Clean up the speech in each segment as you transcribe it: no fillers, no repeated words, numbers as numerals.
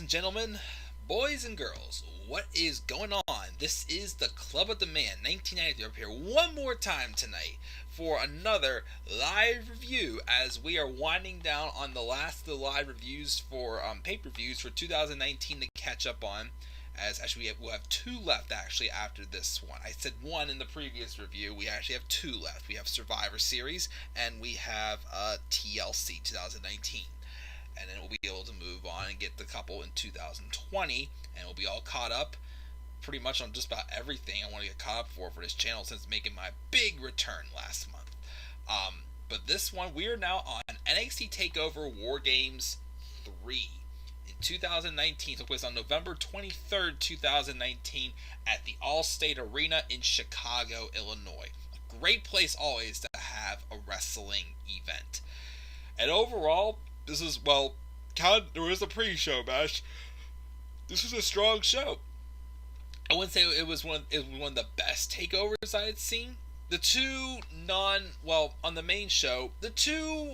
and gentlemen, boys and girls, what is going on? This is the Club of the Man 1993 up here one more time tonight for another live review as we are winding down on the last of the live reviews for pay-per-views for 2019 to catch up on. As actually we'll have two left actually after this one. I said one in the previous review. We actually have two left. We have Survivor Series and we have TLC 2019. And then we'll be able to move on and get the couple in 2020, and we'll be all caught up pretty much on just about everything I want to get caught up for this channel since making my big return last month. But this one, we are now on NXT TakeOver Wargames 3 in 2019. Took place on November 23rd, 2019 at the Allstate Arena in Chicago, Illinois. A great place always to have a wrestling event. And overall, this is, well, there was a pre-show match. This was a strong show. I wouldn't say it was one of the best takeovers I had seen. The two on the main show, the two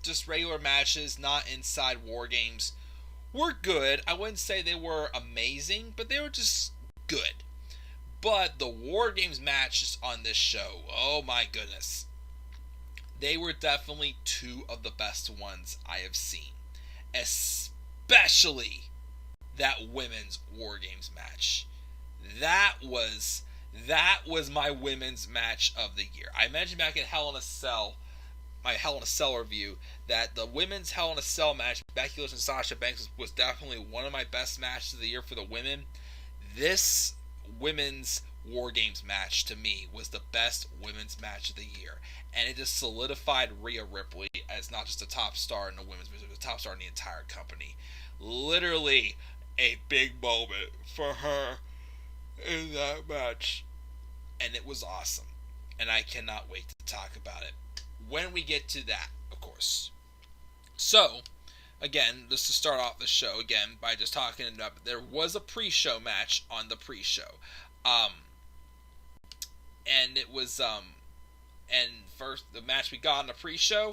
just regular matches, not inside War Games, were good. I wouldn't say they were amazing, but they were just good. But the War Games matches on this show, oh my goodness. They were definitely two of the best ones I have seen. Especially that women's War Games match. That was my women's match of the year. I mentioned back in my Hell in a Cell review, that the women's Hell in a Cell match, Becky Lynch and Sasha Banks, was definitely one of my best matches of the year for the women. This women's War Games match, to me, was the best women's match of the year. And it just solidified Rhea Ripley as not just a top star in the women's business, but a top star in the entire company. Literally a big moment for her in that match. And it was awesome. And I cannot wait to talk about it when we get to that, of course. So, again, just to start off the show, again, by just talking about, there was a pre-show match on the pre-show. And it was, and first, the match we got on the pre-show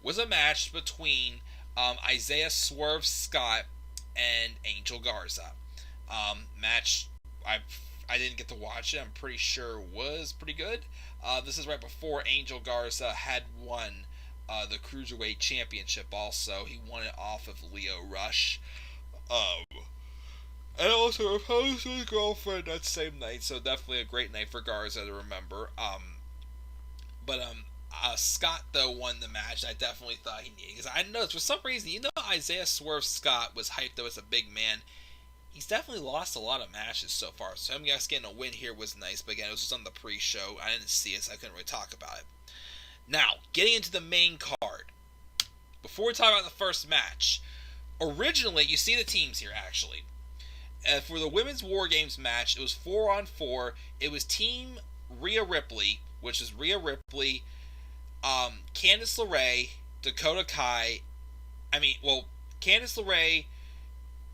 was a match between Isaiah Swerve Scott and Angel Garza. Match, I didn't get to watch it. I'm pretty sure was pretty good. This is right before Angel Garza had won the Cruiserweight Championship also. He won it off of Lio Rush. And also proposed to his girlfriend that same night, so definitely a great night for Garza to remember. But Scott, though, won the match. I definitely thought he needed, because I noticed for some reason, Isaiah Swerve Scott was hyped though as a big man. He's definitely lost a lot of matches so far, so him getting a win here was nice, but again, it was just on the pre-show. I didn't see it, so I couldn't really talk about it. Now, getting into the main card. Before we talk about the first match, originally, you see the teams here, actually. For the women's War Games match, it was 4-on-4. It was Team Rhea Ripley, which is Rhea Ripley, Candice LeRae, Dakota Kai. Candice LeRae,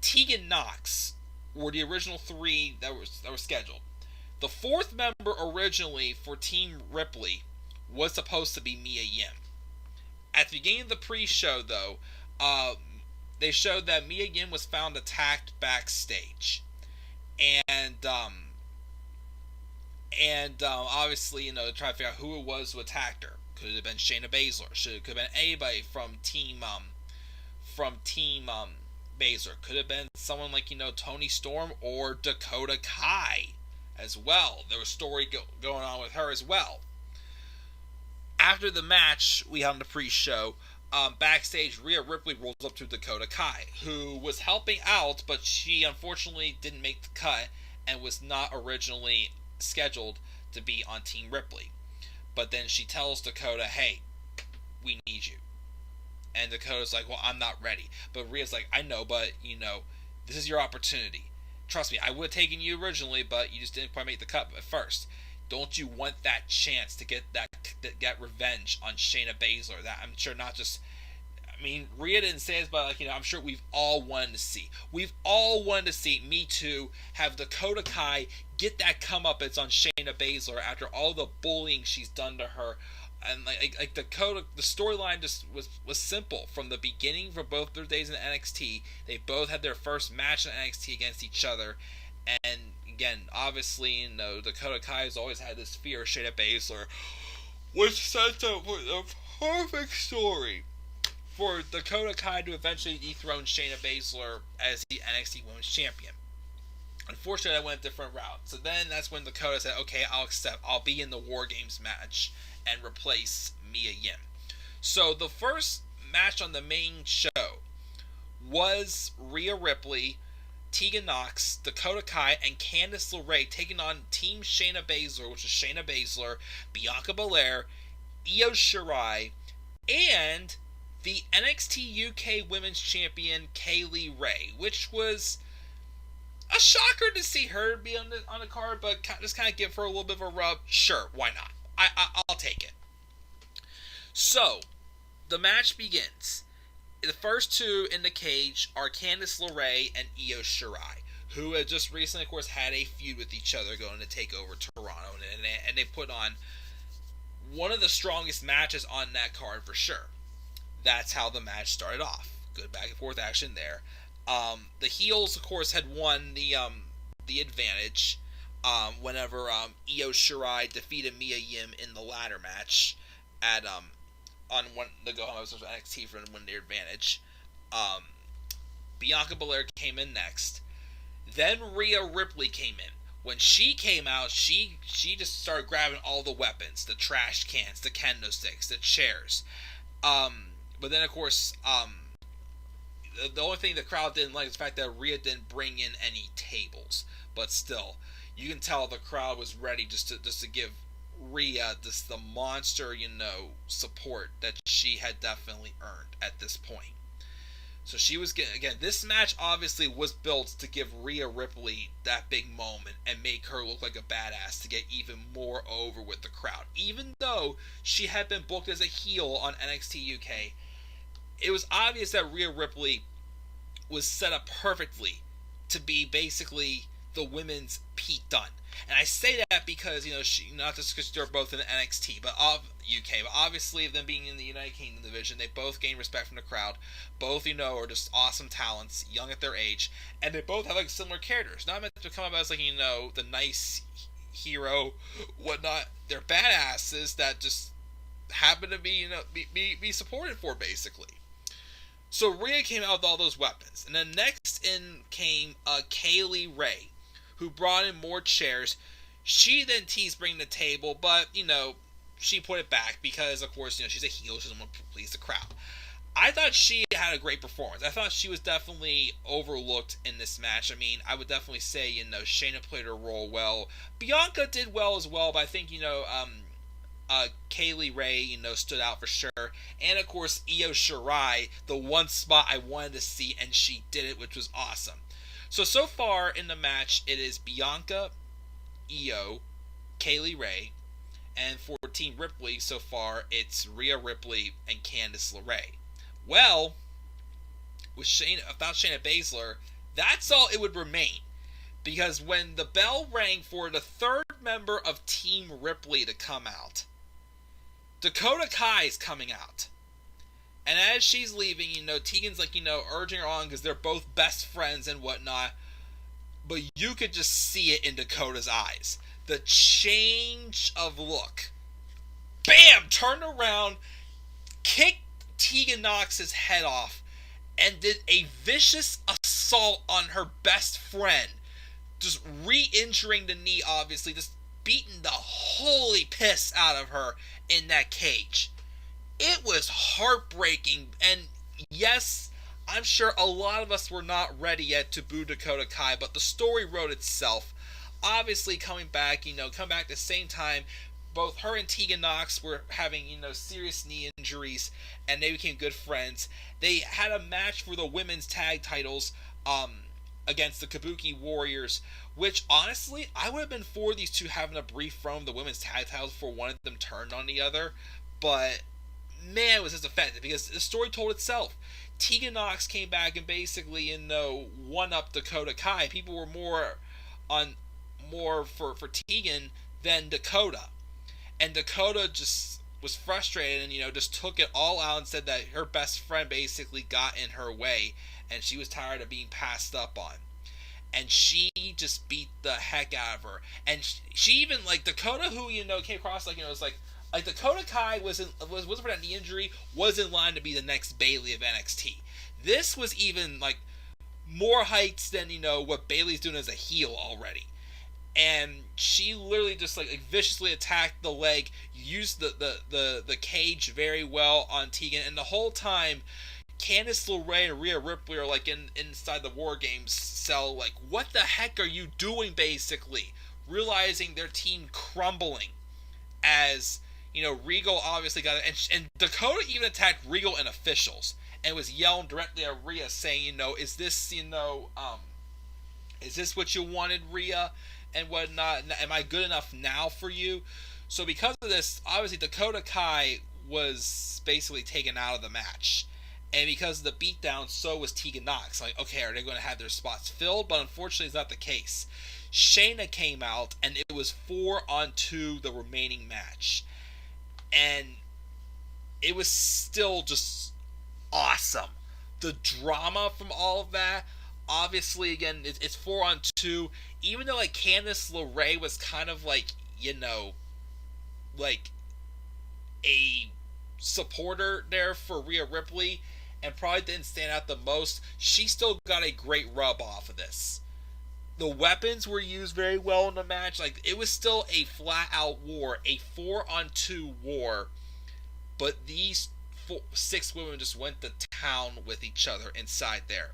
Tegan Knox were the original three that were scheduled. The fourth member originally for Team Ripley was supposed to be Mia Yim. At the beginning of the pre-show, though, they showed that Mia Yim was found attacked backstage. And obviously, trying to figure out who it was who attacked her. Could it have been Shayna Baszler? Could have been anybody from Team Baszler. Could have been someone like, Toni Storm or Dakota Kai as well. There was a story going on with her as well. After the match we had on the pre-show, backstage, Rhea Ripley rolls up to Dakota Kai, who was helping out, but she unfortunately didn't make the cut and was not originally scheduled to be on Team Ripley. But then she tells Dakota, hey, we need you. And Dakota's like, well, I'm not ready. But Rhea's like, I know, but, this is your opportunity. Trust me, I would have taken you originally, but you just didn't quite make the cut at first. Don't you want that chance to get that revenge on Shayna Baszler? That I'm sure not just... Rhea didn't say this, but I'm sure we've all wanted to see. We've all wanted to see, me too, have Dakota Kai get that comeuppance on Shayna Baszler after all the bullying she's done to her And like Dakota, the storyline just was simple from the beginning for both their days in NXT. They both had their first match in NXT against each other, and again, obviously, Dakota Kai has always had this fear of Shayna Baszler, which sets up the perfect story for Dakota Kai to eventually dethrone Shayna Baszler as the NXT Women's Champion. Unfortunately, I went a different route. So then that's when Dakota said, okay, I'll accept. I'll be in the Wargames match and replace Mia Yim. So the first match on the main show was Rhea Ripley, Tegan Nox, Dakota Kai, and Candice LeRae taking on Team Shayna Baszler, which is Shayna Baszler, Bianca Belair, Io Shirai, and the NXT UK Women's Champion Kaylee Ray, which was a shocker to see her be on the card, but just kind of give her a little bit of a rub. Sure, why not? I'll take it. So, the match begins. The first two in the cage are Candice LeRae and Io Shirai, who had just recently, of course, had a feud with each other going to TakeOver Toronto, and they put on one of the strongest matches on that card for sure. That's how the match started off. Good back and forth action there. The heels, of course, had won the advantage whenever Io Shirai defeated Mia Yim in the ladder match at on the go home episode of NXT for win their advantage. Bianca Belair came in next. Then Rhea Ripley came in. When she came out, she just started grabbing all the weapons, the trash cans, the kendo sticks, the chairs. But then, of course, the only thing the crowd didn't like is the fact that Rhea didn't bring in any tables. But still, you can tell the crowd was ready just to give Rhea the monster, support that she had definitely earned at this point. So she was getting, again, this match obviously was built to give Rhea Ripley that big moment and make her look like a badass to get even more over with the crowd. Even though she had been booked as a heel on NXT UK, it was obvious that Rhea Ripley was set up perfectly to be basically the women's Pete Dunne. And I say that because, she, not just because they're both in the NXT but UK, but obviously them being in the United Kingdom division, they both gain respect from the crowd. Both, are just awesome talents, young at their age, and they both have similar characters. Not meant to come up as the nice hero, whatnot. They're badasses that just happen to be, be supported for, basically. So Rhea came out with all those weapons, and then next in came Kaylee Ray, who brought in more chairs. She then teased bringing the table, but, she put it back because, of course, she's a heel. She doesn't want to please the crowd. I thought she had a great performance. I thought she was definitely overlooked in this match. I mean, I would definitely say, Shayna played her role well. Bianca did well as well, but I think, Kaylee Ray, stood out for sure. And, of course, Io Shirai, the one spot I wanted to see, and she did it, which was awesome. So far in the match, it is Bianca, Io, Kaylee Ray, and for Team Ripley, so far, it's Rhea Ripley and Candice LeRae. Well, without Shayna Baszler, that's all it would remain. Because when the bell rang for the third member of Team Ripley to come out, Dakota Kai is coming out. And as she's leaving, Tegan's urging her on because they're both best friends and whatnot. But you could just see it in Dakota's eyes. The change of look. Bam! Turned around, kicked Tegan Nox's head off, and did a vicious assault on her best friend. Just re-injuring the knee, obviously. Just beating the holy piss out of her in that cage. It was heartbreaking, and yes, I'm sure a lot of us were not ready yet to boo Dakota Kai, but the story wrote itself. Obviously, coming back the same time, both her and Tegan Nox were having, serious knee injuries, and they became good friends. They had a match for the women's tag titles, against the Kabuki Warriors, which, honestly, I would have been for these two having a brief run of the women's tag titles before one of them turned on the other, but man, it was just effective because the story told itself. Tegan Nox came back and basically, one-up Dakota Kai. People were more for Tegan than Dakota. And Dakota just was frustrated and just took it all out and said that her best friend basically got in her way and she was tired of being passed up on. And she just beat the heck out of her. And she even, like, Dakota, who, came across, was like Dakota Kai was for that knee injury, was in line to be the next Bayley of NXT. This was even, like, more heights than, what Bayley's doing as a heel already. And she literally just, like viciously attacked the leg, used the cage very well on Tegan, and the whole time, Candice LeRae and Rhea Ripley are like inside the Wargames cell, like, what the heck are you doing, basically? Realizing their team crumbling as, Regal obviously got it. And Dakota even attacked Regal and officials and was yelling directly at Rhea saying, is this, is this what you wanted, Rhea? And whatnot? Am I good enough now for you? So because of this, obviously Dakota Kai was basically taken out of the match. And because of the beatdown, so was Tegan Nox. Like, okay, are they going to have their spots filled? But unfortunately, it's not the case. Shayna came out, and it was 4-on-2 the remaining match. And it was still just awesome. The drama from all of that, obviously, again, it's 4-on-2. Even though, like, Candice LeRae was kind of like, like a supporter there for Rhea Ripley, and probably didn't stand out the most, she still got a great rub off of this. The weapons were used very well in the match. Like, it was still a flat-out war, a 4-on-2 war, but these 6 women just went to town with each other inside there.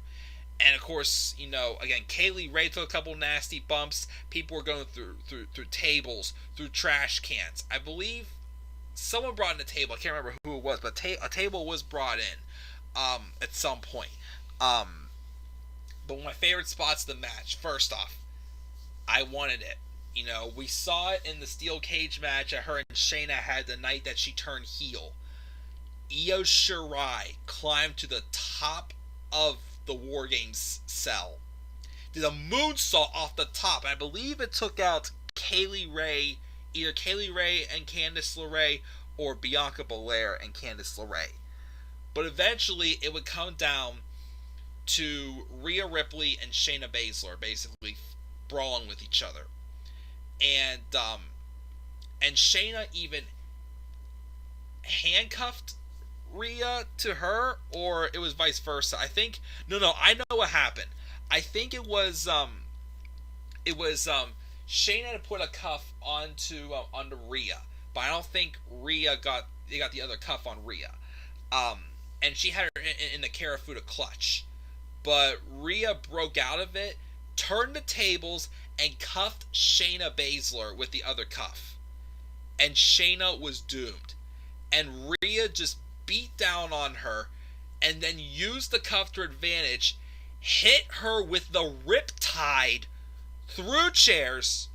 And of course, again, Kaylee Ray took a couple nasty bumps. People were going through tables, through trash cans. I believe someone brought in a table. I can't remember who it was, but a table was brought in at some point. But one of my favorite spots of the match, first off, I wanted it. We saw it in the steel cage match that her and Shayna had the night that she turned heel. Io Shirai climbed to the top of the Wargames cell, did a moonsault off the top. I believe it took out Kaylee Ray, either Kaylee Ray and Candice LeRae, or Bianca Belair and Candice LeRae. But eventually, it would come down to Rhea Ripley and Shayna Baszler basically brawling with each other, and Shayna even handcuffed Rhea to her, or it was vice versa. I think I know what happened. I think it was Shayna to put a cuff onto Rhea, but I don't think Rhea got the other cuff on Rhea. And she had her in the Karafuda clutch, but Rhea broke out of it, turned the tables, and cuffed Shayna Baszler with the other cuff, and Shayna was doomed. And Rhea just beat down on her, and then used the cuff to her advantage, hit her with the Riptide through chairs,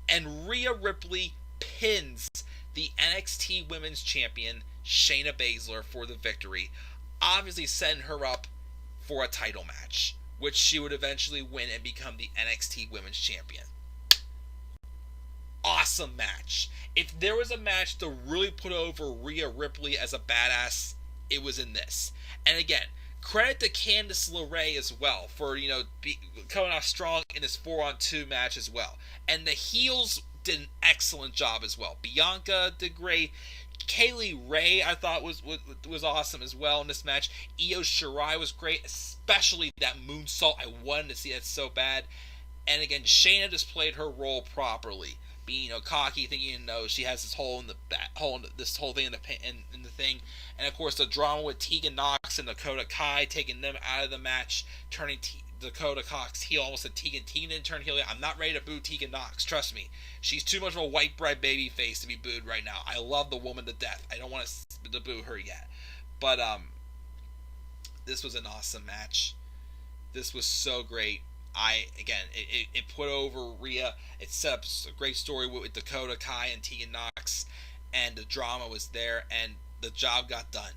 and Rhea Ripley pins the NXT Women's Champion Shayna Baszler for the victory, obviously setting her up for a title match, which she would eventually win and become the NXT Women's Champion. Awesome match. If there was a match to really put over Rhea Ripley as a badass, it was in this. And again, credit to Candice LeRae as well for, coming out strong in this 4-on-2 match as well. And the heels did an excellent job as well. Bianca did great. Kaylee Ray, I thought, was awesome as well in this match. Io Shirai was great, especially that moonsault. I wanted to see that so bad. And again, Shayna just played her role properly, being cocky, thinking she has this hole in the this whole thing in the thing. And of course, the drama with Tegan Nox and Dakota Kai taking them out of the match, turning Dakota Cox heel. Almost said Tegan didn't turn heel. I'm not ready to boo Tegan Nox. Trust me, she's too much of a white bread baby face to be booed right now. I love the woman to death. I don't want to boo her yet. But this was an awesome match. This was so great. It put over Rhea. It set up a great story with Dakota Kai and Tegan Nox, and the drama was there, and the job got done.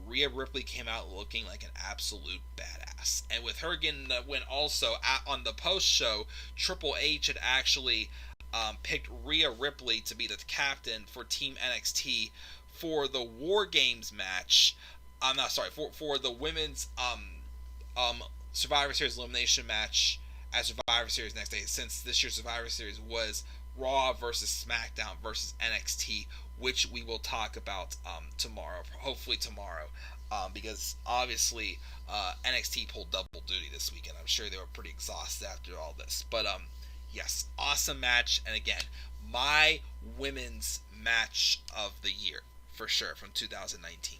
Rhea Ripley came out looking like an absolute badass, and with her getting the win also on the post show, Triple H had actually picked Rhea Ripley to be the captain for Team NXT for the Wargames match. I'm not sorry for the women's Survivor Series elimination match at Survivor Series next day, since this year's Survivor Series was Raw versus SmackDown versus NXT, which we will talk about tomorrow, hopefully tomorrow, because obviously NXT pulled double duty this weekend. I'm sure they were pretty exhausted after all this, but yes, awesome match, and again, my women's match of the year for sure from 2019.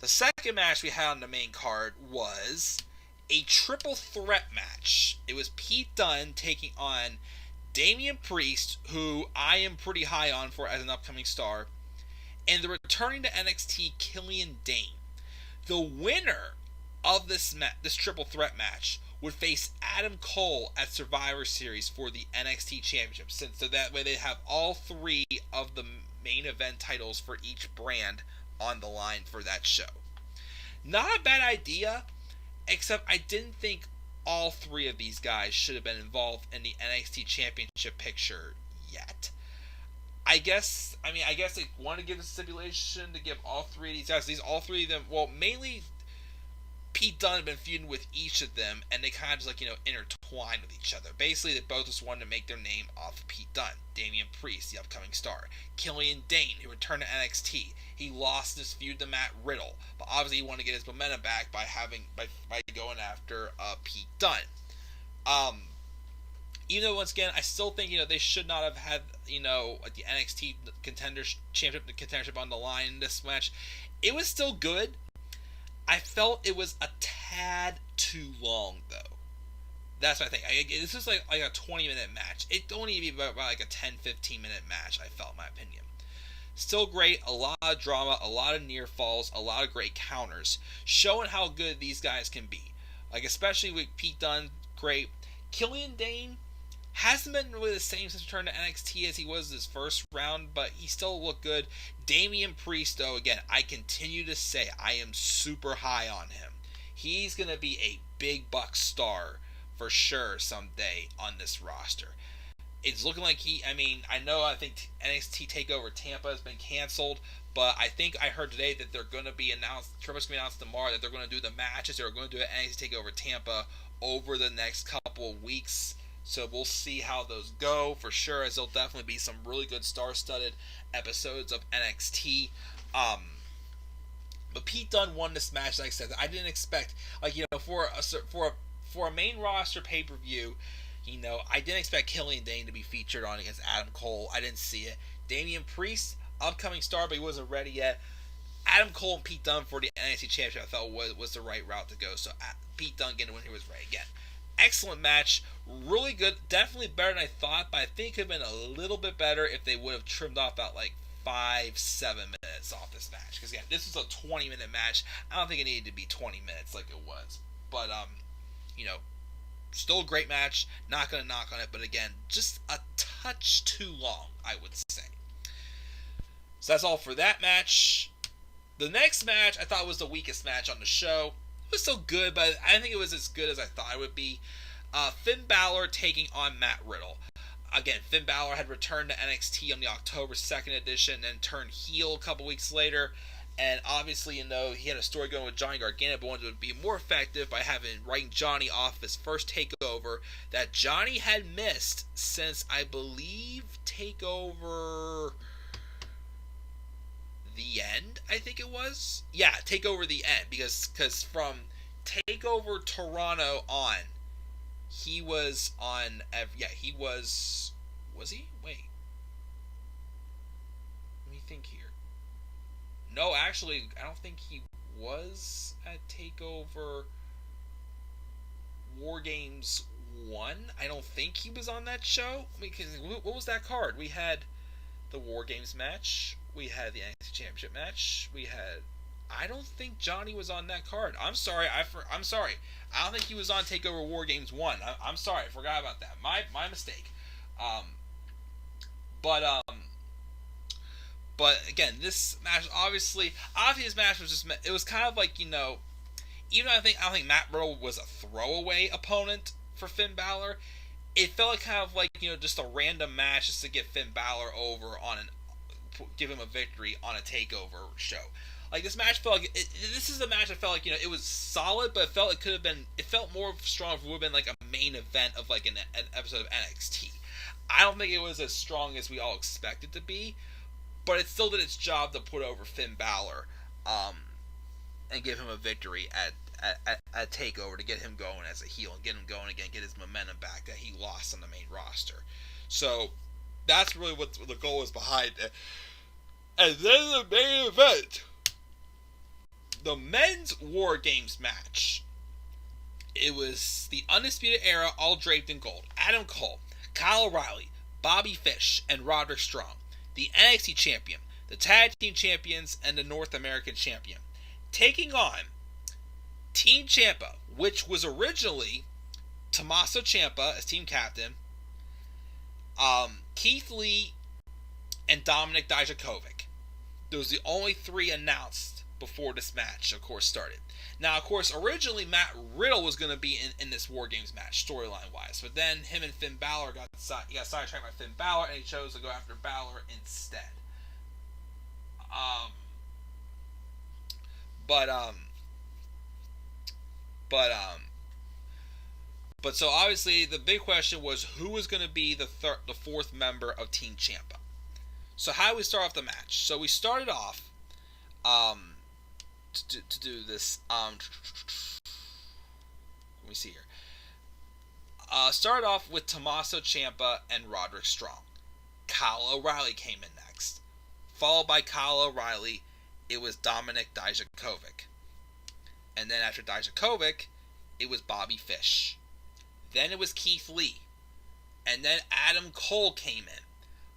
The second match we had on the main card was a triple threat match. It was Pete Dunne taking on Damian Priest, who I am pretty high on for as an upcoming star, and the returning to NXT Killian Dane. The winner of this triple threat match would face Adam Cole at Survivor Series for the NXT Championship, since so that way they have all three of the main event titles for each brand on the line for that show. Not a bad idea, except I didn't think all three of these guys should have been involved in the NXT Championship picture yet. I guess they want to give the stipulation to give all three of these guys. All three of them, well, mainly Pete Dunne had been feuding with each of them, and they kind of just intertwined with each other. Basically, they both just wanted to make their name off of Pete Dunne. Damian Priest, the upcoming star. Killian Dane, who returned to NXT. He lost this feud to Matt Riddle, but obviously he wanted to get his momentum back by going after Pete Dunne. Even though, once again, I still think they should not have had the NXT contendership on the line in this match. It was still good. I felt it was a tad too long, though. That's my thing. This was like a 20-minute match. It don't need to be about like a 10-15 minute match, I felt, in my opinion. Still great, a lot of drama, a lot of near falls, a lot of great counters, showing how good these guys can be. Like, especially with Pete Dunne, great. Killian Dane hasn't been really the same since return to NXT as he was his first round, but he still looked good. Damian Priest, though, again, I continue to say I am super high on him. He's going to be a big buck star for sure someday on this roster. It's looking like I think NXT TakeOver Tampa has been canceled, but I think I heard today that they're going to be announced, Triple H going to announce tomorrow that they're going to do the matches, they're going to do NXT TakeOver Tampa over the next couple of weeks. So we'll see how those go for sure, as there'll definitely be some really good star-studded episodes of NXT. But Pete Dunne won this match, like I said. I didn't expect, for a main roster pay-per-view, I didn't expect Killian Dane to be featured on against Adam Cole. I didn't see it. Damian Priest, upcoming star, but he wasn't ready yet. Adam Cole and Pete Dunne for the NXT Championship, I felt was the right route to go. So Pete Dunne getting when he was ready again. Excellent match, really good, definitely better than I thought, but I think it could have been a little bit better if they would have trimmed off about 5-7 minutes off this match. Because again, this was a 20-minute match. I don't think it needed to be 20 minutes like it was. But still a great match. Not gonna knock on it, but again, just a touch too long, I would say. So that's all for that match. The next match I thought was the weakest match on the show. It was still good, but I didn't think it was as good as I thought it would be. Finn Balor taking on Matt Riddle. Again, Finn Balor had returned to NXT on the October 2nd edition and then turned heel a couple weeks later. And obviously, he had a story going with Johnny Gargano, but wanted to be more effective by writing Johnny off his first TakeOver that Johnny had missed since, I believe, TakeOver the End, I think it was. Yeah, TakeOver the End, because from TakeOver Toronto on, he was on. He was. Was he? Wait. Let me think here. No, actually, I don't think he was at TakeOver Wargames 1. I don't think he was on that show. What was that card? We had the Wargames match. We had the NXT Championship match. I don't think Johnny was on that card. I'm sorry. I'm sorry. I don't think he was on TakeOver Wargames 1. I'm sorry. I forgot about that. My mistake. But again, this match obviously this match was just, it was kind of like, even though I don't think Matt Riddle was a throwaway opponent for Finn Balor, it felt like kind of like, just a random match just to get Finn Balor over on give him a victory on a TakeOver show. Like, this match felt like this is the match I felt like, it was solid, but it felt it could have been. It felt more strong if it would have been like a main event of like an episode of NXT. I don't think it was as strong as we all expected to be, but it still did its job to put over Finn Balor, and give him a victory at TakeOver to get him going as a heel and get him going again, get his momentum back that he lost on the main roster. So that's really what the goal is behind it. And then the main event, the men's Wargames match. It was the Undisputed Era, all draped in gold. Adam Cole, Kyle O'Reilly, Bobby Fish, and Roderick Strong. The NXT champion, the tag team champions, and the North American champion, taking on Team Ciampa, which was originally Tommaso Ciampa as team captain, Keith Lee, and Dominik Dijakovic. Those are the only three announced before this match, of course, started. Now, of course, originally Matt Riddle was going to be in this Wargames match, storyline-wise. But then him and Finn Balor got sidetracked by Finn Balor, and he chose to go after Balor instead. But so obviously the big question was who was going to be the fourth member of Team Ciampa. So how do we start off the match? So we started off to do this. Let me see here. Started off with Tommaso Ciampa and Roderick Strong. Kyle O'Reilly came in next. Followed by Kyle O'Reilly, it was Dominik Dijakovic. And then after Dijakovic, it was Bobby Fish. Then it was Keith Lee. And then Adam Cole came in.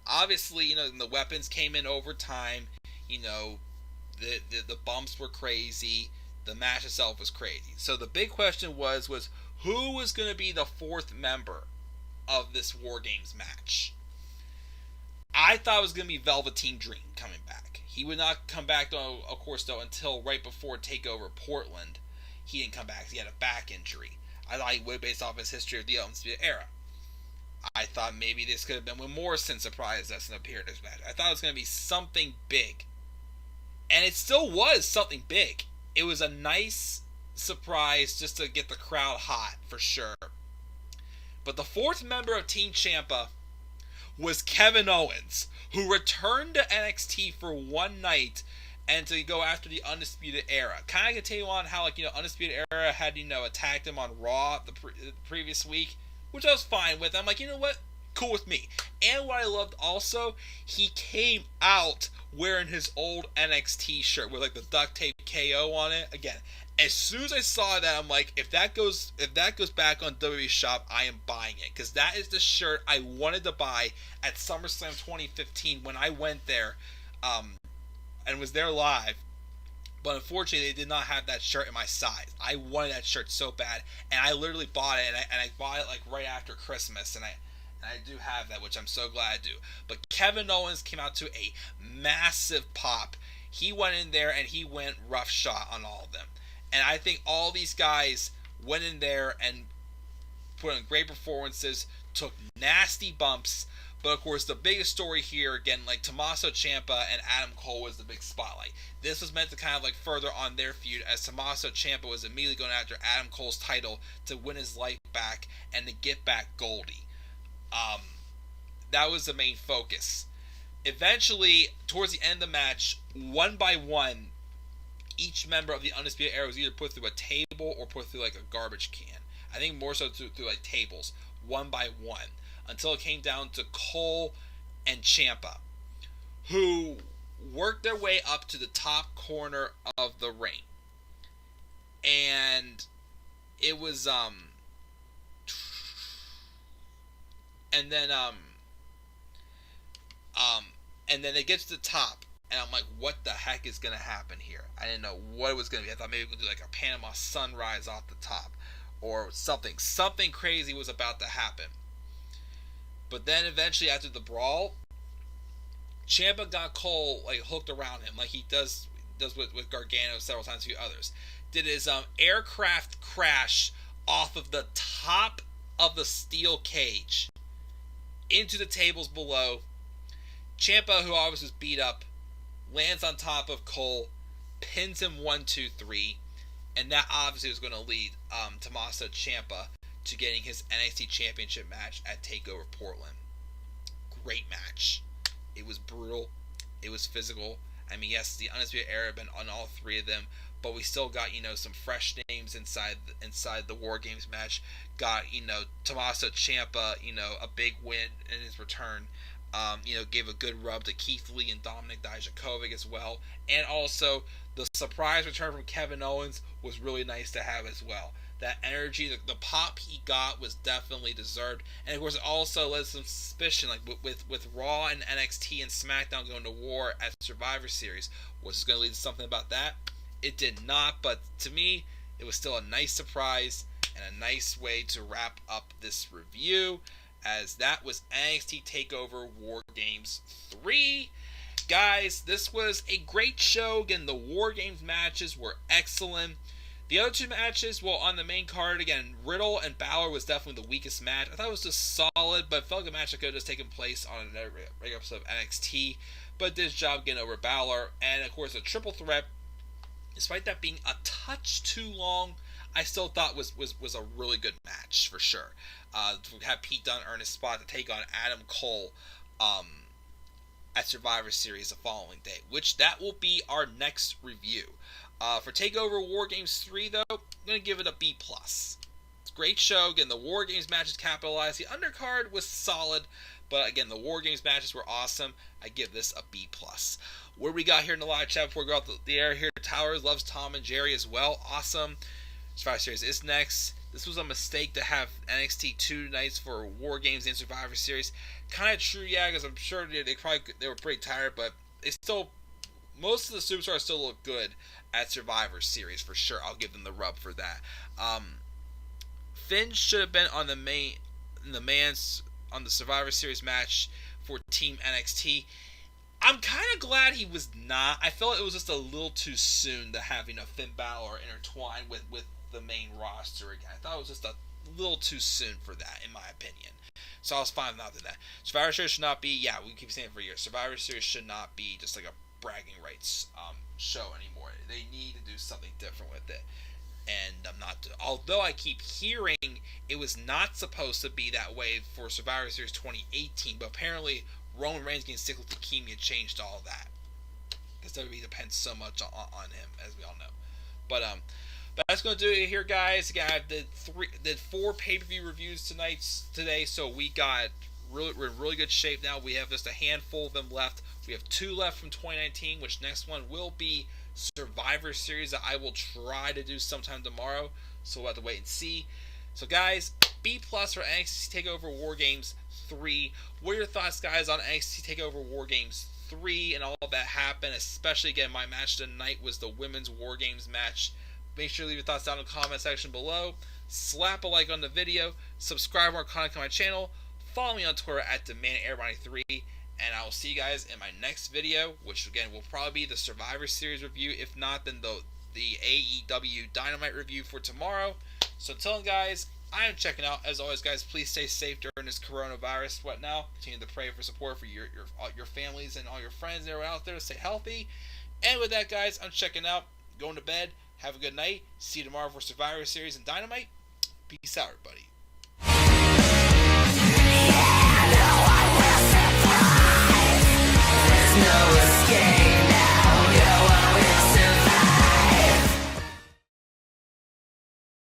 Obviously, the weapons came in over time. The bumps were crazy. The match itself was crazy. So the big question was who was going to be the fourth member of this Wargames match? I thought it was going to be Velveteen Dream coming back. He would not come back, though, of course, until right before TakeOver Portland. He didn't come back. He had a back injury. I thought he would, based off his history of the Undisputed Era. I thought maybe this could have been when Morrison surprised us and appeared in this match. I thought it was going to be something big. And it still was something big. It was a nice surprise just to get the crowd hot, for sure. But the fourth member of Team Ciampa was Kevin Owens, who returned to NXT for one night and to go after the Undisputed Era. Kind of continue on how, Undisputed Era had, attacked him on Raw the previous week, which I was fine with. I'm like, you know what? Cool with me. And what I loved also, he came out wearing his old NXT shirt with, the duct tape KO on it. Again, as soon as I saw that, I'm like, if that goes back on WWE Shop, I am buying it. Because that is the shirt I wanted to buy at SummerSlam 2015 when I went there and was there live. But unfortunately, they did not have that shirt in my size. I wanted that shirt so bad, and I literally bought it, and I bought it right after Christmas, and I do have that, which I'm so glad I do. But Kevin Owens came out to a massive pop. He went in there and he went roughshod on all of them. And I think all these guys went in there and put in great performances, took nasty bumps. But of course, the biggest story here, again, Tommaso Ciampa and Adam Cole was the big spotlight. This was meant to kind of further on their feud, as Tommaso Ciampa was immediately going after Adam Cole's title to win his life back and to get back Goldie. That was the main focus. Eventually, towards the end of the match, one by one, each member of the Undisputed Era was either put through a table or put through a garbage can. I think more so through tables, one by one, until it came down to Cole and Ciampa, who worked their way up to the top corner of the ring. And it was and then it gets to the top, and I'm like, what the heck is going to happen here? I didn't know what it was going to be. I thought maybe we could do a Panama sunrise off the top or something. Something crazy was about to happen. But then eventually, after the brawl, Ciampa got Cole hooked around him, like he does with Gargano several times, a few others. Did his aircraft crash off of the top of the steel cage into the tables below. Ciampa, who always was beat up, lands on top of Cole, pins him 1-2-3, and that obviously was going to lead Tommaso Ciampa to getting his NXT Championship match at TakeOver Portland. Great match. It was brutal. It was physical. I mean, yes, the Undisputed Era had been on all three of them, but we still got, some fresh names inside the Wargames match. Got, Tommaso Ciampa, a big win in his return. Gave a good rub to Keith Lee and Dominik Dijakovic as well. And also, the surprise return from Kevin Owens was really nice to have as well. That energy, the pop he got was definitely deserved. And of course, it also led to some suspicion, like with Raw and NXT and SmackDown going to war at Survivor Series. Was this going to lead to something about that? It did not, but to me, it was still a nice surprise and a nice way to wrap up this review, as that was NXT TakeOver War Games 3. Guys, this was a great show. Again, the War Games matches were excellent. The other two matches, well, on the main card, again, Riddle and Balor was definitely the weakest match. I thought it was just solid, but it felt like a match that could have just taken place on another regular episode of NXT. But it did its job getting over Balor. And, of course, a triple threat, despite that being a touch too long, I still thought was a really good match, for sure. To have Pete Dunne earn his spot to take on Adam Cole at Survivor Series the following day, which that will be our next review. For TakeOver War Games 3, though, I'm going to give it a B+. It's a great show. Again, the War Games matches capitalized. The undercard was solid, but again, the War Games matches were awesome. I give this a B+. What we got here in the live chat before we go out the air here? Towers loves Tom and Jerry as well. Awesome. Survivor Series is next. This was a mistake to have NXT 2 nights for War Games and Survivor Series. Kind of true, yeah, because I'm sure they were pretty tired, but most of the superstars still look good at Survivor Series for sure. I'll give them the rub for that. Finn should have been on the Survivor Series match for Team NXT. I'm kind of glad he was not. I felt it was just a little too soon to have Finn Balor intertwined with the main roster again. I thought it was just a little too soon for that, in my opinion. So I was fine with that. Survivor Series should not be, yeah, we keep saying it for years, Survivor Series should not be just like a bragging rights show anymore. They need to do something different with it. And although I keep hearing it was not supposed to be that way for Survivor Series 2018, but apparently Roman Reigns getting sick with leukemia changed all of that. Because WWE depends so much on him, as we all know. But that's going to do it here, guys. Again, I did 4 pay-per-view reviews today, so we're in really good shape now. We have just a handful of them left. We have 2 left from 2019, which next one will be Survivor Series that I will try to do sometime tomorrow. So we'll have to wait and see. So, guys, B+ for NXT TakeOver War Games 3. What are your thoughts, guys, on NXT TakeOver War Games 3 and all that happened? Especially, again, my match tonight was the Women's War Games match. Make sure to leave your thoughts down in the comment section below. Slap a like on the video. Subscribe for more content on my channel. Follow me on Twitter at DemandAirBonnie3. And I will see you guys in my next video, which, again, will probably be the Survivor Series review. If not, then the AEW Dynamite review for tomorrow. So until then, guys, I am checking out. As always, guys, please stay safe during this coronavirus. What now? Continue to pray for support for your families and all your friends that are out there to stay healthy. And with that, guys, I'm checking out. Going to bed. Have a good night. See you tomorrow for Survivor Series and Dynamite. Peace out, everybody.